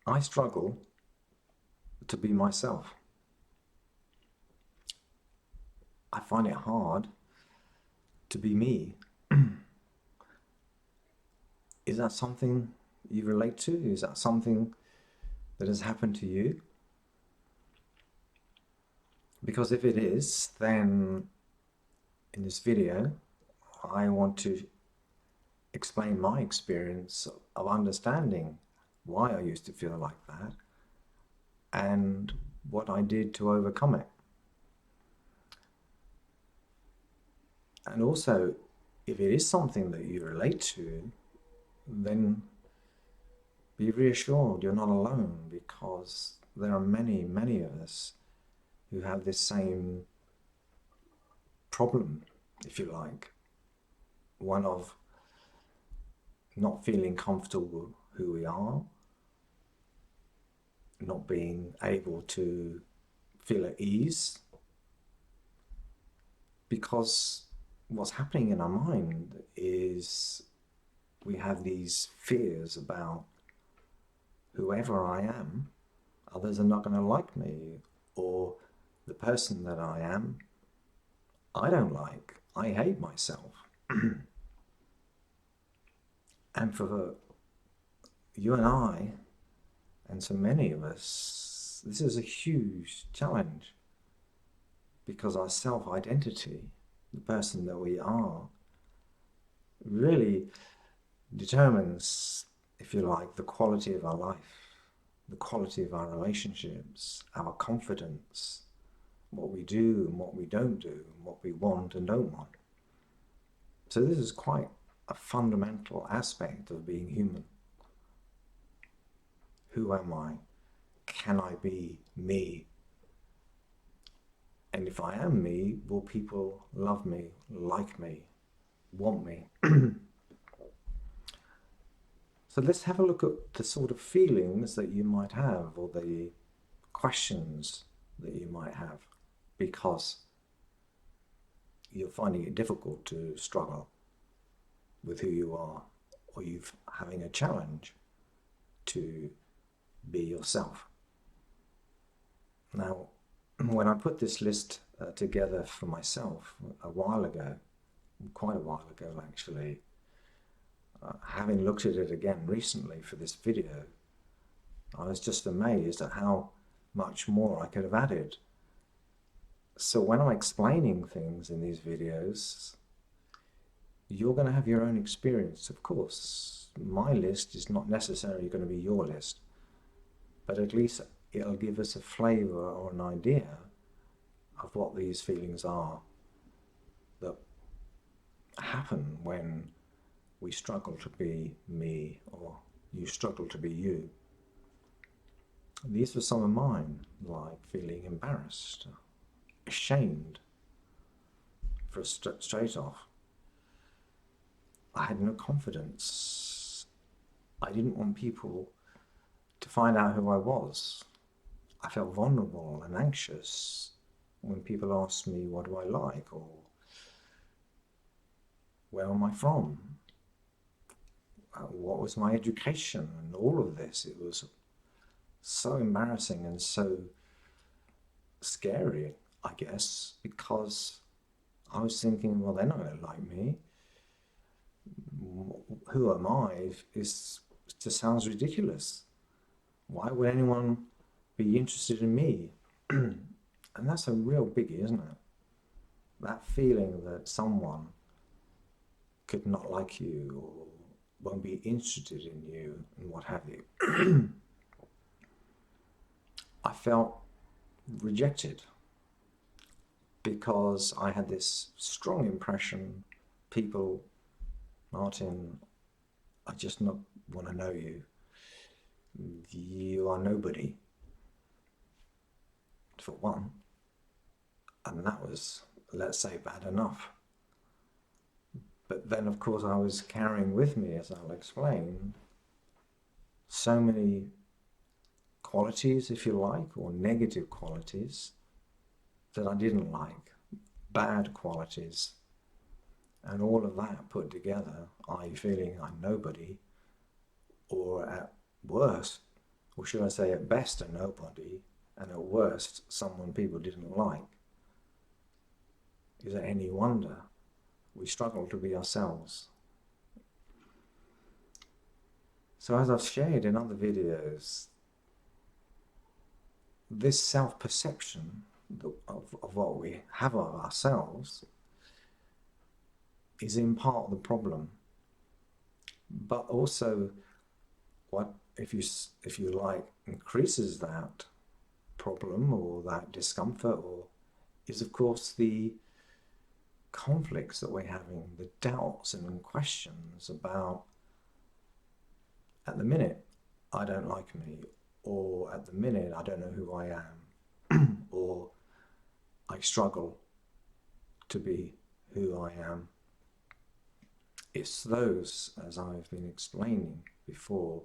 I struggle to be myself. I find it hard to be me. Is that something you relate to? Is that something that has happened to you? Because if it is, then in this video, I want to explain my experience of understanding why I used to feel like that and what I did to overcome it. And also, if it is something that you relate to, then be reassured you're not alone, because there are many, many of us who have this same problem, if you like, one of not feeling comfortable who we are, not being able to feel at ease, because what's happening in our mind is we have these fears about whoever I am, others are not going to like me, or the person that I am, I don't like. I hate myself. And for you and I, and so many of us, this is a huge challenge, because our self-identity, the person that we are, really determines, if you like, the quality of our life, the quality of our relationships, our confidence, what we do and what we don't do, and what we want and don't want. So this is quite a fundamental aspect of being human. Who am I? Can I be me? And if I am me, will people love me, like me, want me? So let's have a look at the sort of feelings that you might have, or the questions that you might have, because you're finding it difficult to struggle with who you are, or you're having a challenge to be yourself. Now, when I put this list together for myself a while ago, quite a while ago actually, having looked at it again recently for this video, I was just amazed at how much more I could have added. So when I'm explaining things in these videos, you're going to have your own experience, of course. My list is not necessarily going to be your list, but at least it'll give us a flavor or an idea of what these feelings are that happen when we struggle to be me, or you struggle to be you. These were some of mine, like feeling embarrassed, ashamed. For straight off, I had no confidence. I didn't want people to find out who I was. I felt vulnerable and anxious when people asked me, what do I like, or where am I from, what was my education, and all of this. It was so embarrassing and so scary, I guess, because I was thinking, well, they're not going to like me. Who am I? It just sounds ridiculous. Why would anyone be interested in me? And that's a real biggie, isn't it? That feeling that someone could not like you, or won't be interested in you, and what have you. I felt rejected because I had this strong impression, people, Martin, I just not want to know you. You are nobody, for one. And that was, let's say, bad enough. But then, of course, I was carrying with me, as I'll explain, so many qualities, if you like, or negative qualities that I didn't like, bad qualities. And all of that put together, i.e. feeling I'm nobody, or at worst, or should I say at best a nobody, and at worst someone people didn't like, is it any wonder we struggle to be ourselves? So as I've shared in other videos, this self-perception of what we have of ourselves is in part the problem, but also what, if you like, increases that problem or that discomfort, or is of course the conflicts that we're having, the doubts and questions about, at the minute I don't like me, or at the minute I don't know who I am, or I struggle to be who I am. It's those, as I've been explaining before,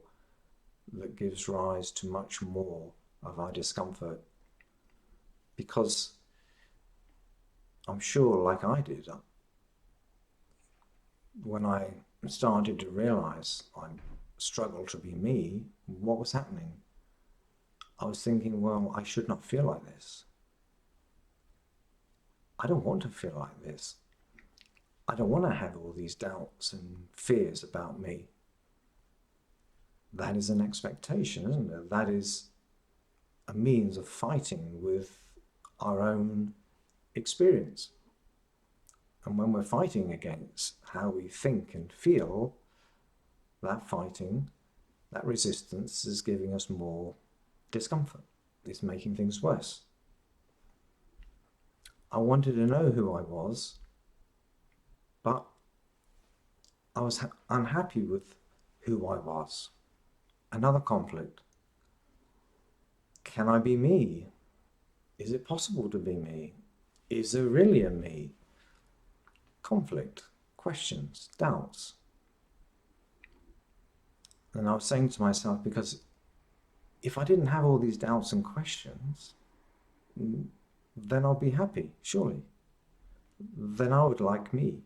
that gives rise to much more of our discomfort. Because I'm sure, like I did, when I started to realize I struggled to be me, what was happening? I was thinking, well, I should not feel like this. I don't want to feel like this. I don't want to have all these doubts and fears about me. That is an expectation, isn't it? That is a means of fighting with our own experience. And when we're fighting against how we think and feel, that fighting, that resistance is giving us more discomfort. It's making things worse. I wanted to know who I was, but I was unhappy with who I was. Another conflict. Can I be me? Is it possible to be me? Is there really a me? Conflict, questions, doubts. And I was saying to myself, because if I didn't have all these doubts and questions, then I'll be happy, surely. Then I would like me,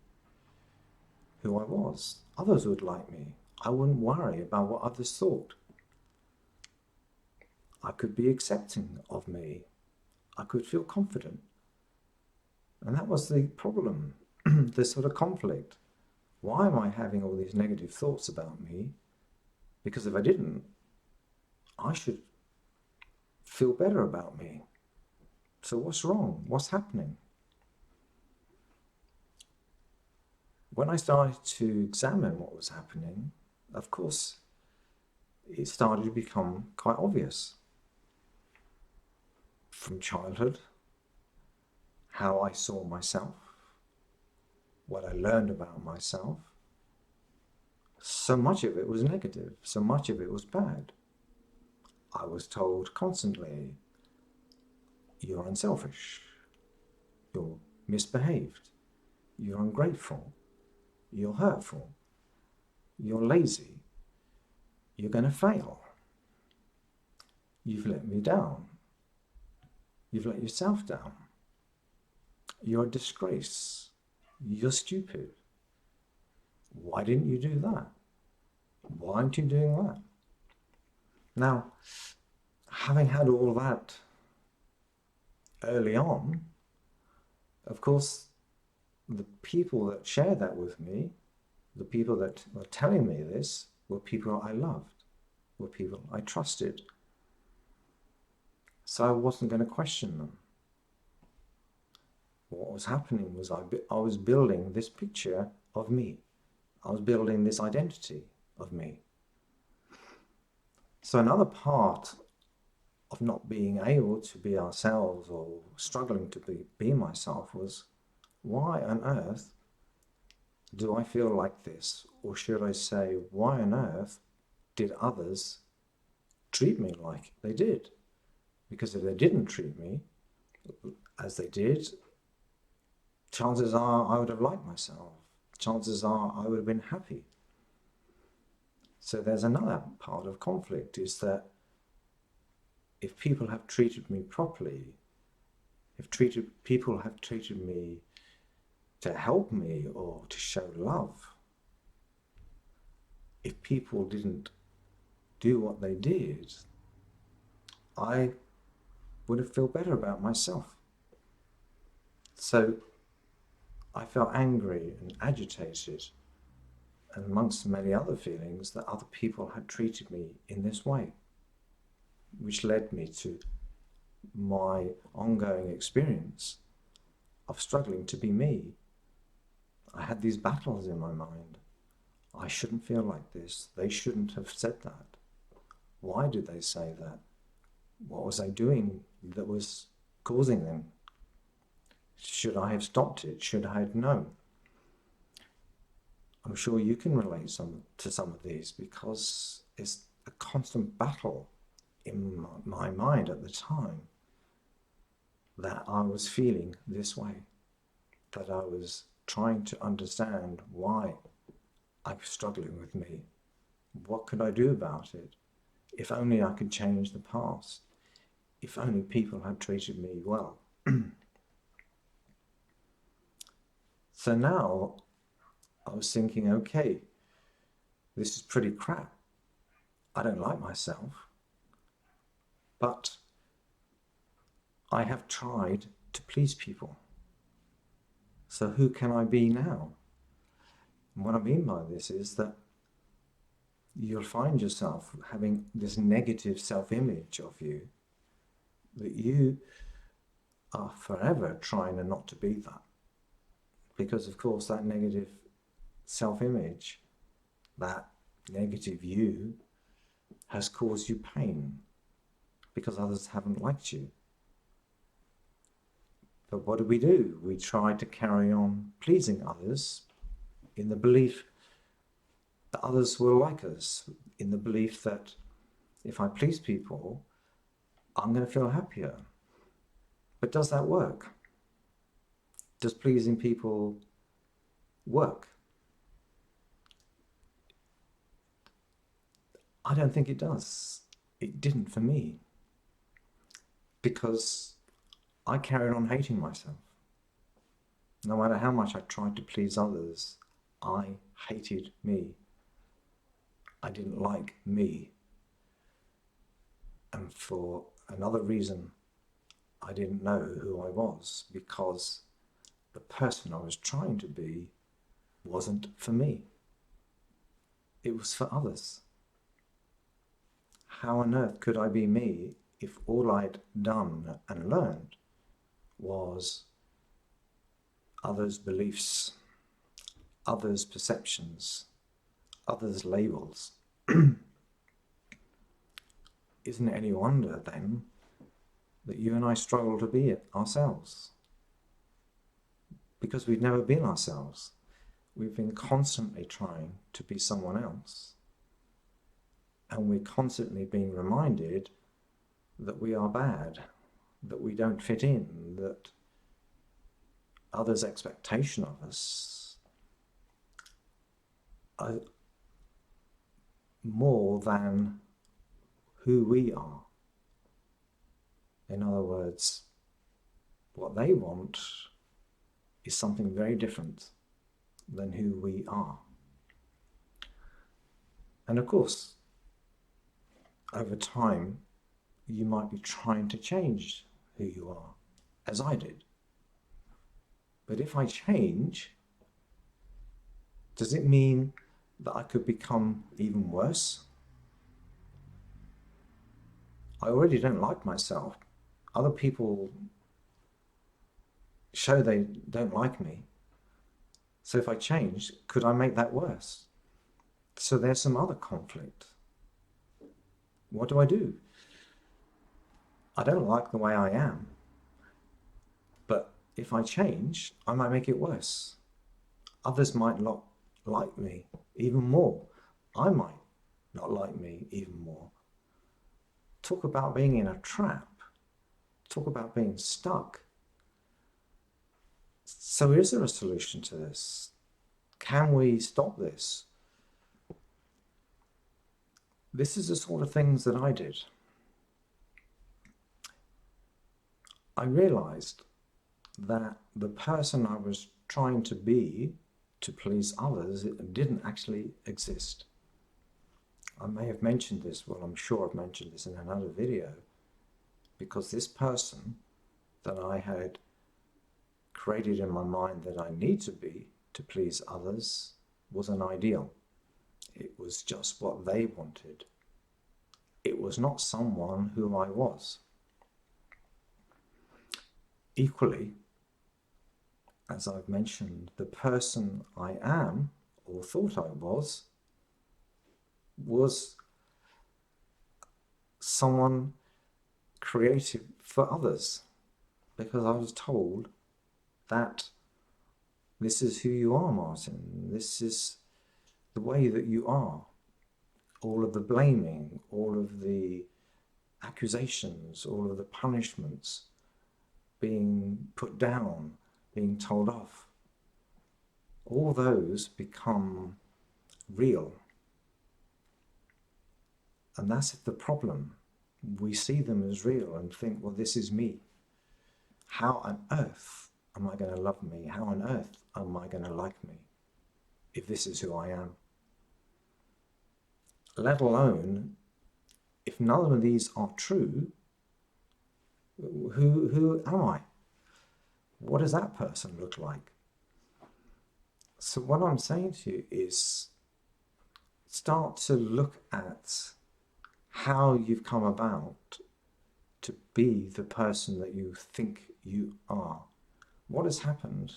who I was. Others would like me. I wouldn't worry about what others thought. I could be accepting of me. I could feel confident. And that was the problem, this sort of conflict. Why am I having all these negative thoughts about me? Because if I didn't, I should feel better about me. So what's wrong? What's happening? When I started to examine what was happening, of course, it started to become quite obvious. From childhood, how I saw myself, what I learned about myself, so much of it was negative, so much of it was bad. I was told constantly, you're unselfish, you're misbehaved, you're ungrateful, you're hurtful, you're lazy, you're going to fail, you've let me down, you've let yourself down, you're a disgrace, you're stupid. Why didn't you do that? Why aren't you doing that? Now, having had all that early on, of course, the people that shared that with me, the people that were telling me this, were people I loved, were people I trusted. So I wasn't going to question them. What was happening was I was building this picture of me. I was building this identity of me. So another part of not being able to be ourselves, or struggling to be myself, was, why on earth do I feel like this? Or should I say, why on earth did others treat me like they did? Because if they didn't treat me as they did, chances are I would have liked myself. Chances are I would have been happy. So there's another part of conflict, is that if people have treated me properly, if people have treated me to help me or to show love, if people didn't do what they did, I would have felt better about myself. So I felt angry and agitated, and amongst many other feelings, that other people had treated me in this way, which led me to my ongoing experience of struggling to be me. I had these battles in my mind. I shouldn't feel like this. They shouldn't have said that. Why did they say that? What was I doing that was causing them? Should I have stopped it? Should I have known? I'm sure you can relate to some of these, because it's a constant battle in my mind at the time that I was feeling this way, that I was trying to understand why I was struggling with me. What could I do about it? If only I could change the past. If only people had treated me well. So now I was thinking, okay, this is pretty crap. I don't like myself, but I have tried to please people. So who can I be now? And what I mean by this is that you'll find yourself having this negative self-image of you, that you are forever trying not to be that. Because of course that negative self-image, that negative you, has caused you pain because others haven't liked you. But what do? We try to carry on pleasing others in the belief that others will like us, in the belief that if I please people, I'm going to feel happier. But does that work? Does pleasing people work? I don't think it does. It didn't for me. Because I carried on hating myself. No matter how much I tried to please others, I hated me. I didn't like me. And for another reason, I didn't know who I was, because the person I was trying to be wasn't for me. It was for others. How on earth could I be me if all I'd done and learned was others' beliefs, others' perceptions, others' labels? Isn't it any wonder then that you and I struggle to be it ourselves? Because we've never been ourselves. We've been constantly trying to be someone else. And we're constantly being reminded that we are bad, that we don't fit in, that others' expectation of us are more than who we are. In other words, what they want is something very different than who we are. And of course, over time, you might be trying to change who you are, as I did. But if I change, does it mean that I could become even worse? I already don't like myself. Other people show they don't like me. So if I change, could I make that worse? So there's some other conflict. What do? I don't like the way I am, but if I change, I might make it worse. Others might not like me even more. I might not like me even more. Talk about being in a trap. Talk about being stuck. So is there a solution to this? Can we stop this? This is the sort of things that I did. I realized that the person I was trying to be to please others, it didn't actually exist. I may have mentioned this, well, I'm sure I've mentioned this in another video, because this person that I had created in my mind that I need to be to please others was an ideal. It was just what they wanted. It was not someone who I was. Equally, as I've mentioned, the person I am, or thought I was someone created for others, because I was told that this is who you are, Martin. This is the way that you are. All of the blaming, all of the accusations, all of the punishments, being put down, being told off, all those become real. And that's the problem. We see them as real and think, well, this is me. How on earth am I going to love me? How on earth am I going to like me if this is who I am? Let alone, if none of these are true, who am I? What does that person look like? So what I'm saying to you is start to look at how you've come about to be the person that you think you are. What has happened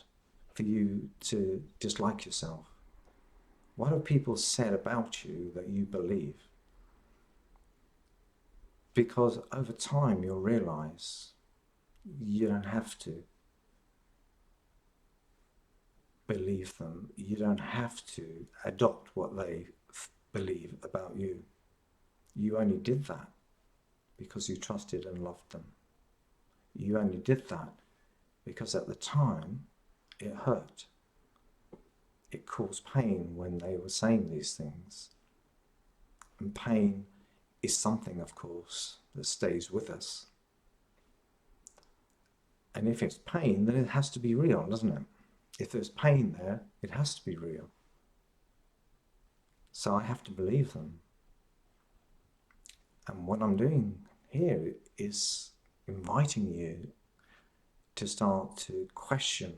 for you to dislike yourself? What have people said about you that you believe? Because over time you'll realize you don't have to believe them. You don't have to adopt what they believe about you. You only did that because you trusted and loved them. You only did that because at the time it hurt. It caused pain when they were saying these things. And pain is something, of course, that stays with us. And if it's pain, then it has to be real, doesn't it? If there's pain there, it has to be real. So I have to believe them. And what I'm doing here is inviting you to start to question,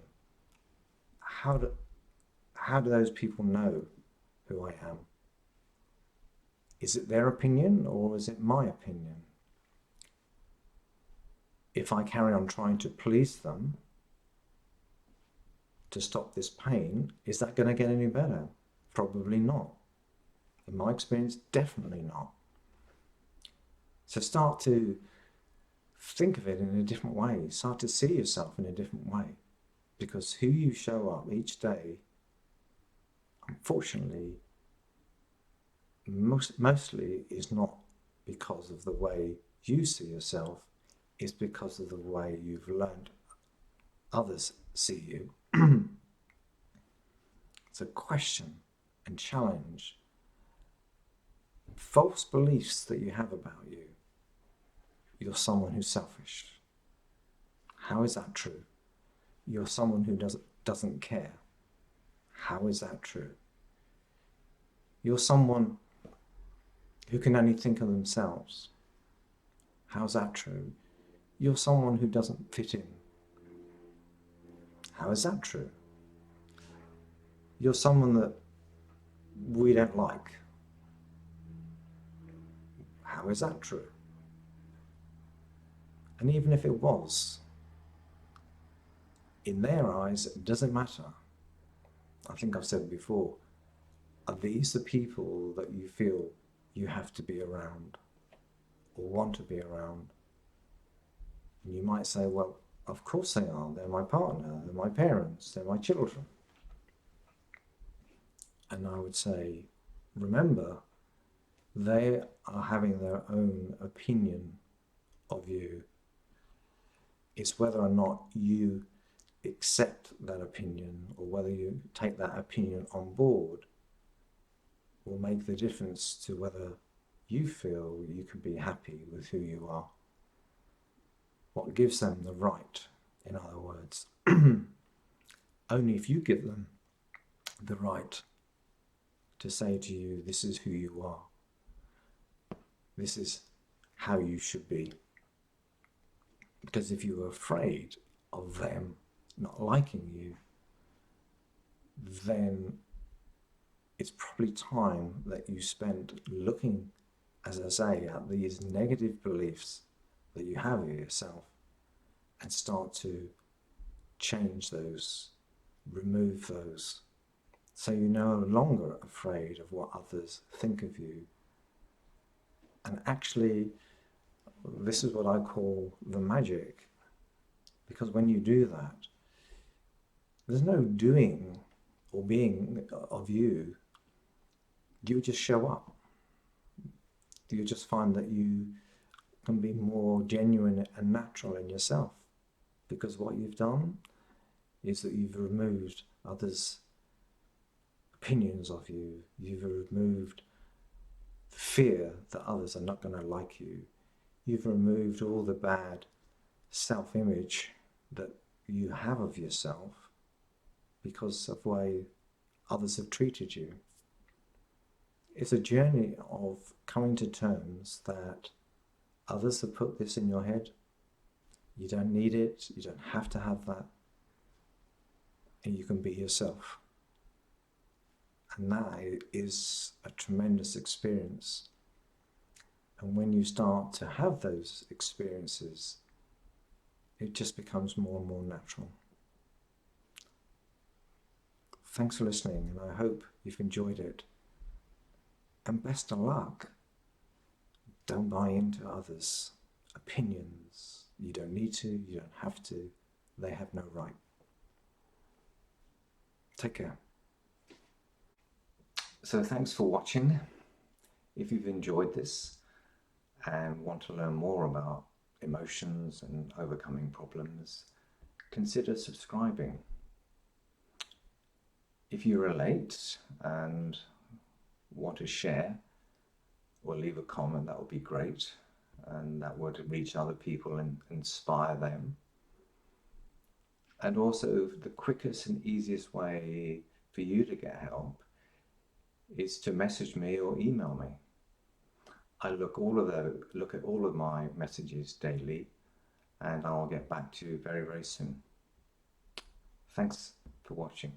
how do those people know who I am? Is it their opinion or is it my opinion? If I carry on trying to please them to stop this pain, is that going to get any better? Probably not. In my experience, definitely not. So start to think of it in a different way. Start to see yourself in a different way. Because who you show up each day, unfortunately, mostly is not because of the way you see yourself, it's because of the way you've learned others see you. So question and challenge false beliefs that you have about you. You're someone who's selfish. How is that true? You're someone who doesn't care. How is that true? You're someone who can only think of themselves. How's that true? You're someone who doesn't fit in. How is that true? You're someone that we don't like. How is that true? And even if it was, in their eyes, it doesn't matter. I think I've said before, are these the people that you feel you have to be around or want to be around? And you might say, well, of course they are. They're my partner, they're my parents, they're my children. And I would say, remember, they are having their own opinion of you. It's whether or not you accept that opinion or whether you take that opinion on board will make the difference to whether you feel you can be happy with who you are. What gives them the right, in other words, only if you give them the right to say to you, this is who you are. This is how you should be. Because if you're afraid of them not liking you, then it's probably time that you spend looking, as I say, at these negative beliefs that you have of yourself and start to change those, remove those, so you're no longer afraid of what others think of you. And actually, this is what I call the magic, because when you do that, there's no doing or being of you. You just show up. You just find that you can be more genuine and natural in yourself, because what you've done is that you've removed others' opinions of you. You've removed the fear that others are not going to like you. You've removed all the bad self-image that you have of yourself because of the way others have treated you. It's a journey of coming to terms that others have put this in your head. You don't need it. You don't have to have that. And you can be yourself. And that is a tremendous experience. And when you start to have those experiences, it just becomes more and more natural. Thanks for listening, and I hope you've enjoyed it. And best of luck. Don't buy into others' opinions. You don't need to, you don't have to. They have no right. Take care. So thanks for watching. If you've enjoyed this and want to learn more about emotions and overcoming problems, consider subscribing. If you relate and want to share or leave a comment, that would be great, and that would reach other people and inspire them. And also, the quickest and easiest way for you to get help is to message me or email me. I look at all of my messages daily, and I'll get back to you very, very soon. Thanks for watching.